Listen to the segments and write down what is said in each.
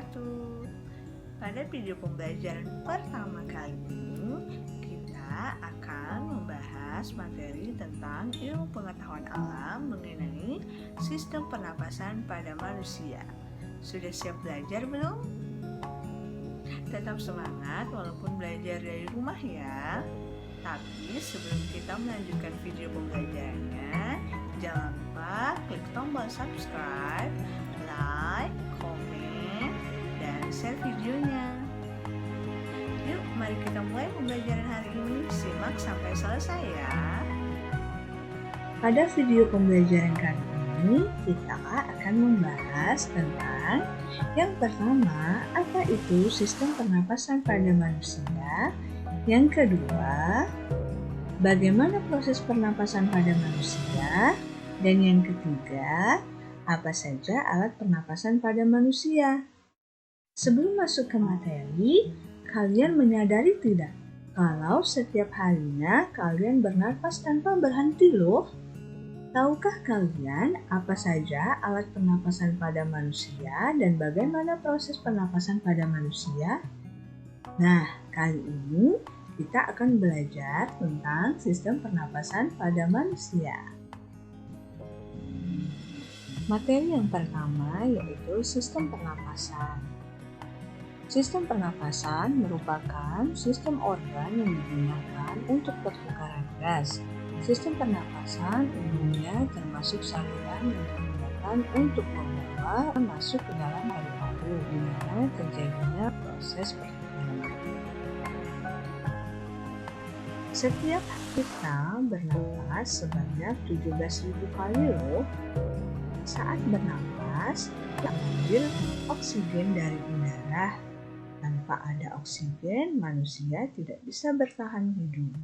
wabarakatuh. Pada video pembelajaran pertama kali ini, kita akan membahas materi tentang ilmu pengetahuan alam mengenai sistem pernapasan pada manusia. Sudah siap belajar belum? Tetap semangat walaupun belajar dari rumah ya. Tapi sebelum kita melanjutkan video pembelajarannya, jangan lupa klik tombol subscribe, like, komen, dan share videonya. Yuk, mari kita mulai pembelajaran hari ini. Simak sampai selesai ya. Pada video pembelajaran kali ini, kita akan membahas tentang yang pertama, apa itu sistem pernapasan pada manusia. Yang kedua, bagaimana proses pernapasan pada manusia. Dan yang ketiga, apa saja alat pernapasan pada manusia. Sebelum masuk ke materi, kalian menyadari tidak kalau setiap harinya kalian bernapas tanpa berhenti loh? Tahukah kalian apa saja alat pernapasan pada manusia dan bagaimana proses pernapasan pada manusia? Nah, kali ini kita akan belajar tentang sistem pernapasan pada manusia. Materi yang pertama yaitu sistem pernapasan. Sistem pernapasan merupakan sistem organ yang digunakan untuk pertukaran gas. Sistem pernapasan umumnya termasuk saluran yang digunakan untuk membawa masuk ke dalam paru-paru di mana terjadinya proses pertukaran. Setiap kita bernapas sebanyak 17.000 kali loh. Saat bernapas, kita mengambil oksigen dari udara. Tanpa ada oksigen, manusia tidak bisa bertahan hidup.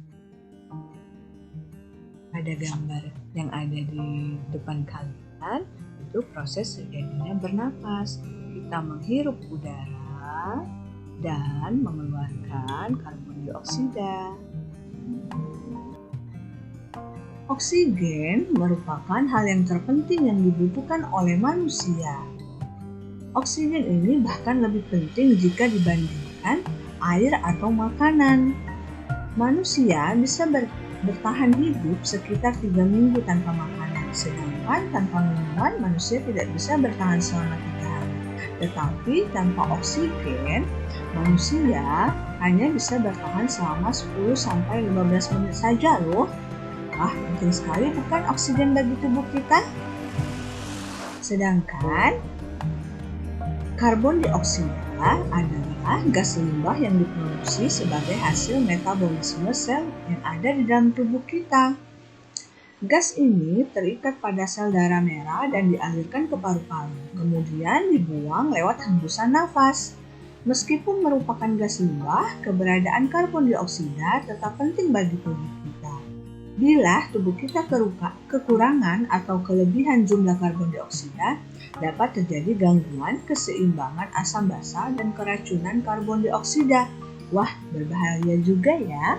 Pada gambar yang ada di depan kalian, itu proses terjadinya bernapas. Kita menghirup udara dan mengeluarkan karbon dioksida. Oksigen merupakan hal yang terpenting yang dibutuhkan oleh manusia. Oksigen ini bahkan lebih penting jika dibandingkan air atau makanan. Manusia bisa bertahan hidup sekitar 3 minggu tanpa makanan, sedangkan tanpa minuman manusia tidak bisa bertahan selama 3 hari. Tetapi tanpa oksigen, manusia hanya bisa bertahan selama 10-15 menit saja loh. Wah, penting sekali bukan oksigen bagi tubuh kita? Sedangkan karbon dioksida adalah gas limbah yang diproduksi sebagai hasil metabolisme sel yang ada di dalam tubuh kita. Gas ini terikat pada sel darah merah dan dialirkan ke paru-paru, kemudian dibuang lewat hembusan nafas. Meskipun merupakan gas limbah, keberadaan karbon dioksida tetap penting bagi tubuh kita. Bila tubuh kita kekurangan atau kelebihan jumlah karbon dioksida, dapat terjadi gangguan keseimbangan asam basa dan keracunan karbon dioksida. Wah, berbahaya juga ya.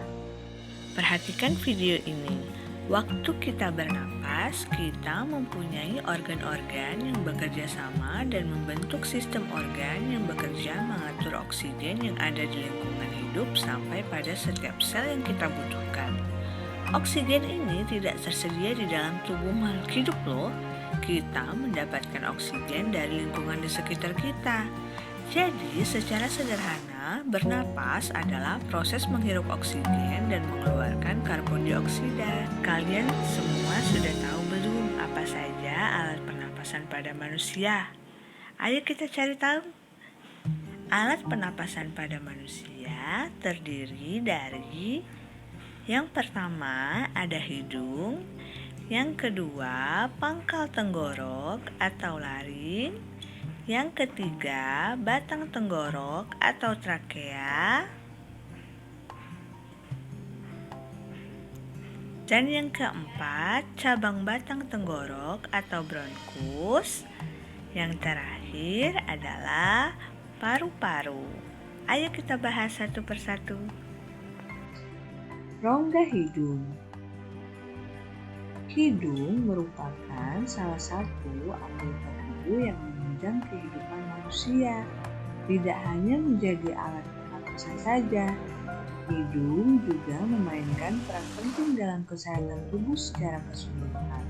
Perhatikan video ini. Waktu kita bernapas, kita mempunyai organ-organ yang bekerja sama dan membentuk sistem organ yang bekerja mengatur oksigen yang ada di lingkungan hidup sampai pada setiap sel yang kita butuhkan. Oksigen ini tidak tersedia di dalam tubuh makhluk hidup loh. Kita mendapatkan oksigen dari lingkungan di sekitar kita. Jadi, secara sederhana, bernapas adalah proses menghirup oksigen dan mengeluarkan karbon dioksida. Kalian semua sudah tahu belum apa saja alat pernapasan pada manusia? Ayo kita cari tahu. Alat pernapasan pada manusia terdiri dari yang pertama ada hidung, yang kedua pangkal tenggorok atau laring, yang ketiga batang tenggorok atau trakea, dan yang keempat cabang batang tenggorok atau bronkus. Yang terakhir adalah paru-paru. Ayo kita bahas satu persatu. Rongga hidung. Hidung merupakan salah satu anggota tubuh yang menunjang kehidupan manusia. Tidak hanya menjadi alat pernapasan saja, hidung juga memainkan peran penting dalam kesehatan tubuh secara keseluruhan.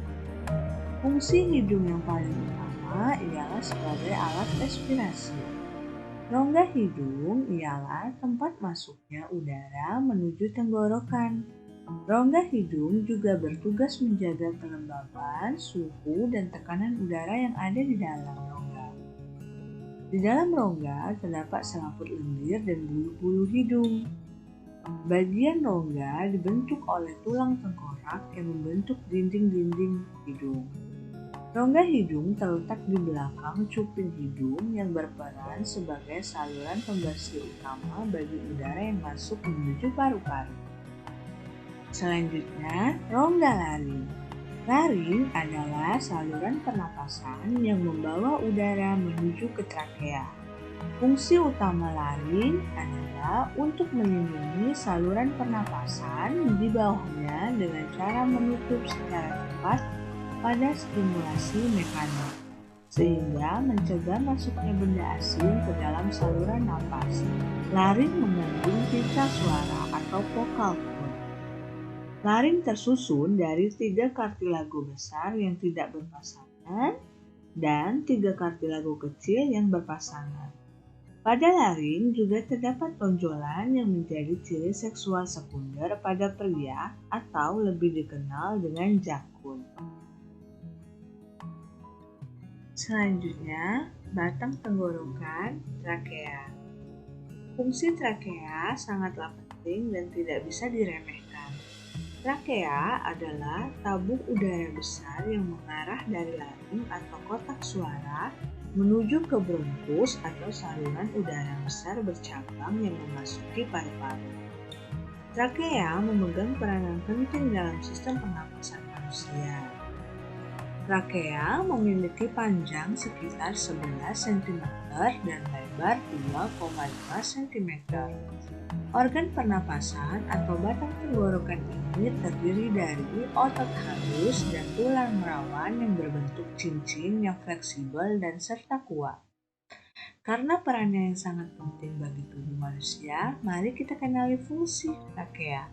Fungsi hidung yang paling utama ialah sebagai alat respirasi. Rongga hidung ialah tempat masuknya udara menuju tenggorokan. Rongga hidung juga bertugas menjaga kelembaban, suhu, dan tekanan udara yang ada di dalam rongga. Di dalam rongga terdapat selaput lendir dan bulu-bulu hidung. Bagian rongga dibentuk oleh tulang tengkorak yang membentuk dinding-dinding hidung. Rongga hidung terletak di belakang cuping hidung yang berperan sebagai saluran pembersih utama bagi udara yang masuk menuju paru-paru. Selanjutnya, rongga laring. Laring adalah saluran pernapasan yang membawa udara menuju ke trakea. Fungsi utama laring adalah untuk melindungi saluran pernapasan di bawahnya dengan cara menutup secara cepat pada stimulasi mekanik, sehingga mencegah masuknya benda asing ke dalam saluran napas. Laring mengandung pita suara atau vocal cord. Laring tersusun dari 3 kartilago besar yang tidak berpasangan dan 3 kartilago kecil yang berpasangan. Pada laring juga terdapat tonjolan yang menjadi ciri seksual sekunder pada pria atau lebih dikenal dengan jakun. Selanjutnya, batang tenggorokan trakea. Fungsi trakea sangatlah penting dan tidak bisa diremehkan. Trakea adalah tabung udara besar yang mengarah dari laring atau kotak suara menuju ke bronkus atau saluran udara besar bercabang yang memasuki paru-paru. Trakea memegang peranan penting dalam sistem pernapasan manusia. Trakea memiliki panjang sekitar 11 cm dan lebar 2,5 cm. Organ pernapasan atau batang tenggorokan ini terdiri dari otot halus dan tulang rawan yang berbentuk cincin yang fleksibel dan serta kuat. Karena perannya yang sangat penting bagi tubuh manusia, mari kita kenali fungsi trakea.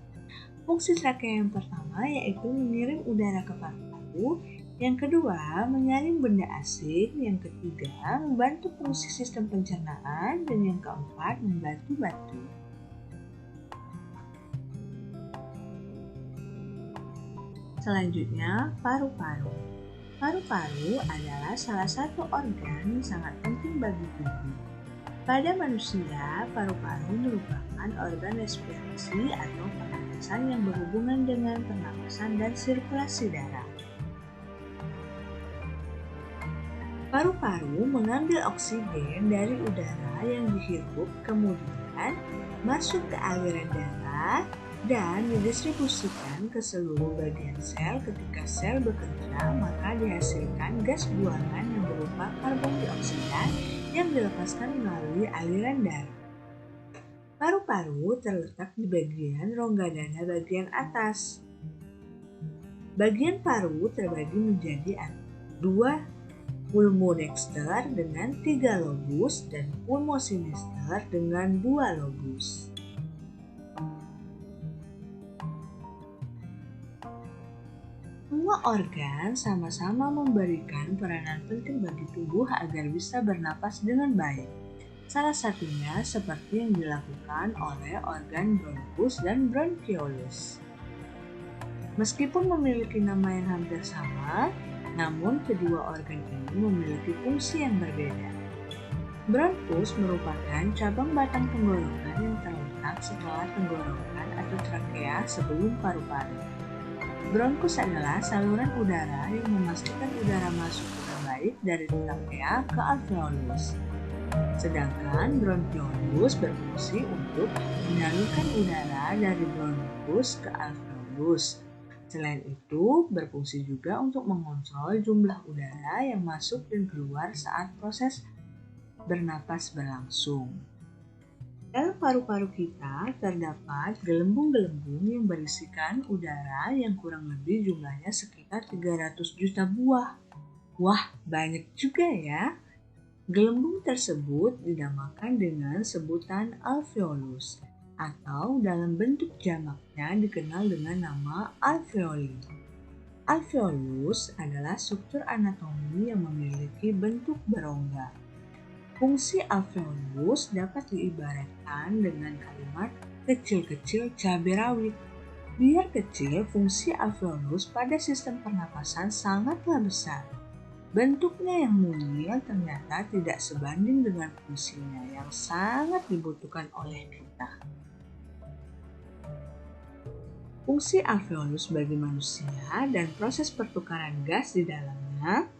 Fungsi trakea yang pertama yaitu mengirim udara ke paru-paru, yang kedua menyaring benda asing, yang ketiga membantu fungsi sistem pencernaan, dan yang keempat membantu batu. Selanjutnya, paru-paru. Paru-paru adalah salah satu organ yang sangat penting bagi tubuh. Pada manusia, paru-paru merupakan organ respirasi atau pernapasan yang berhubungan dengan pernapasan dan sirkulasi darah. Paru-paru mengambil oksigen dari udara yang dihirup, kemudian masuk ke aliran darah dan didistribusikan ke seluruh bagian sel. Ketika sel bekerja, maka dihasilkan gas buangan yang berupa karbon dioksida yang dilepaskan melalui aliran darah. Paru-paru terletak di bagian rongga dada bagian atas. Bagian paru terbagi menjadi 2, pulmodexter dengan 3 lobus dan pulmosinister dengan 2 lobus. Semua organ sama-sama memberikan peranan penting bagi tubuh agar bisa bernapas dengan baik. Salah satunya seperti yang dilakukan oleh organ bronkus dan bronchiolus. Meskipun memiliki nama yang hampir sama, namun kedua organ ini memiliki fungsi yang berbeda. Bronkus merupakan cabang batang tenggorokan yang terletak setelah tenggorokan atau trakea sebelum paru-paru. Bronkus adalah saluran udara yang memastikan udara masuk dengan baik dari trakea ke alveolus. Sedangkan bronchiolus berfungsi untuk menyalurkan udara dari bronkus ke alveolus. Selain itu, berfungsi juga untuk mengontrol jumlah udara yang masuk dan keluar saat proses bernapas berlangsung. Dalam paru-paru kita terdapat gelembung-gelembung yang berisikan udara yang kurang lebih jumlahnya sekitar 300 juta buah. Wah, banyak juga ya. Gelembung tersebut dinamakan dengan sebutan alveolus atau dalam bentuk jamaknya dikenal dengan nama alveoli. Alveolus adalah struktur anatomi yang memiliki bentuk berongga. Fungsi alveolus dapat diibaratkan dengan kalimat kecil-kecil cabai rawit. Biar kecil, fungsi alveolus pada sistem pernapasan sangatlah besar. Bentuknya yang mungil ternyata tidak sebanding dengan fungsinya yang sangat dibutuhkan oleh kita. Fungsi alveolus bagi manusia dan proses pertukaran gas di dalamnya.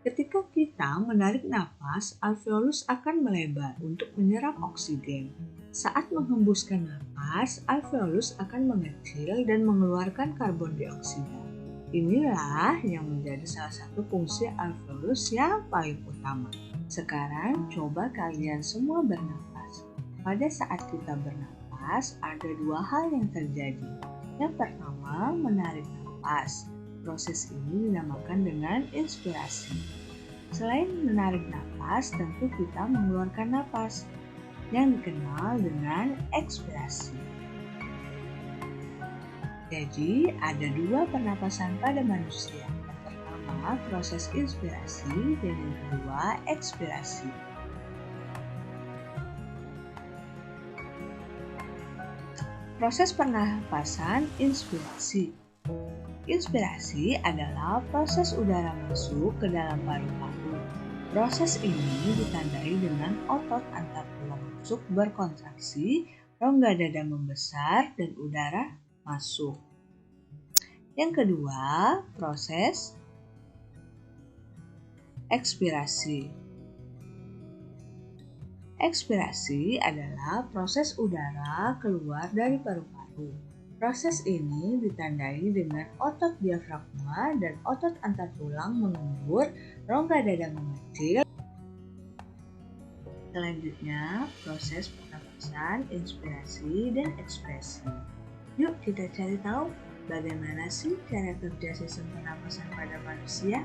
Ketika kita menarik napas, alveolus akan melebar untuk menyerap oksigen. Saat menghembuskan napas, alveolus akan mengecil dan mengeluarkan karbon dioksida. Inilah yang menjadi salah satu fungsi alveolus yang paling utama. Sekarang coba kalian semua bernapas. Pada saat kita bernapas, ada dua hal yang terjadi. Yang pertama, menarik napas. Proses ini dinamakan dengan inspirasi. Selain menarik napas, tentu kita mengeluarkan napas yang dikenal dengan ekspirasi. Jadi, ada dua pernapasan pada manusia. Yang pertama, proses inspirasi, dan yang kedua, ekspirasi. Proses pernapasan inspirasi. Inspirasi adalah proses udara masuk ke dalam paru-paru. Proses ini ditandai dengan otot antar tulang rusuk berkontraksi, rongga dada membesar, dan udara masuk. Yang kedua, proses ekspirasi. Ekspirasi adalah proses udara keluar dari paru-paru. Proses ini ditandai dengan otot diafragma dan otot antar tulang mengumpul, rongga dada mengecil. Selanjutnya, proses pernapasan, inspirasi, dan ekspresi. Yuk kita cari tahu bagaimana sih cara kerja sistem pernapasan pada manusia.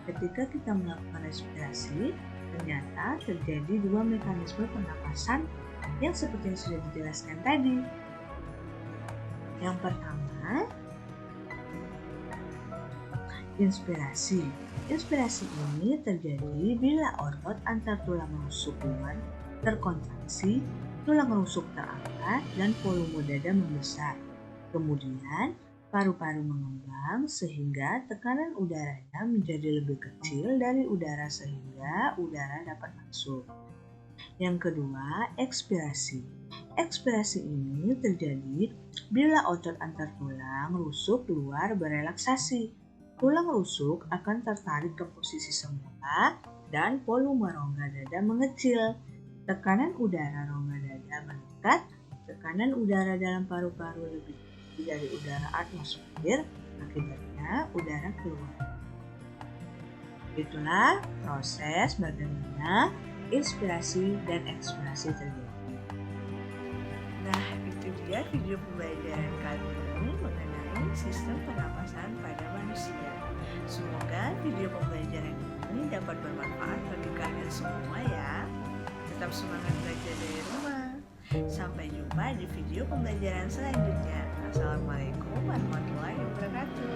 Ketika kita melakukan respirasi, ternyata terjadi dua mekanisme pernapasan yang seperti yang sudah dijelaskan tadi. Yang pertama, inspirasi. Inspirasi ini terjadi bila otot antar tulang rusuk luar terkontraksi, tulang rusuk terangkat, dan volume dada membesar. Kemudian, paru-paru mengembang sehingga tekanan udaranya menjadi lebih kecil dari udara sehingga udara dapat masuk. Yang kedua, ekspirasi. Ekspirasi ini terjadi bila otot antar tulang rusuk luar berelaksasi. Tulang rusuk akan tertarik ke posisi semula dan volume rongga dada mengecil. Tekanan udara rongga dada meningkat, tekanan udara dalam paru-paru lebih tinggi dari udara atmosfer, akibatnya udara keluar. Itulah proses bagaimana inspirasi dan ekspirasi terjadi. Nah, itu dia video pembelajaran kali ini mengenai sistem pernapasan pada manusia. Semoga video pembelajaran ini dapat bermanfaat bagi kalian semua ya. Tetap semangat belajar dari rumah. Sampai jumpa di video pembelajaran selanjutnya. Assalamualaikum warahmatullahi wabarakatuh.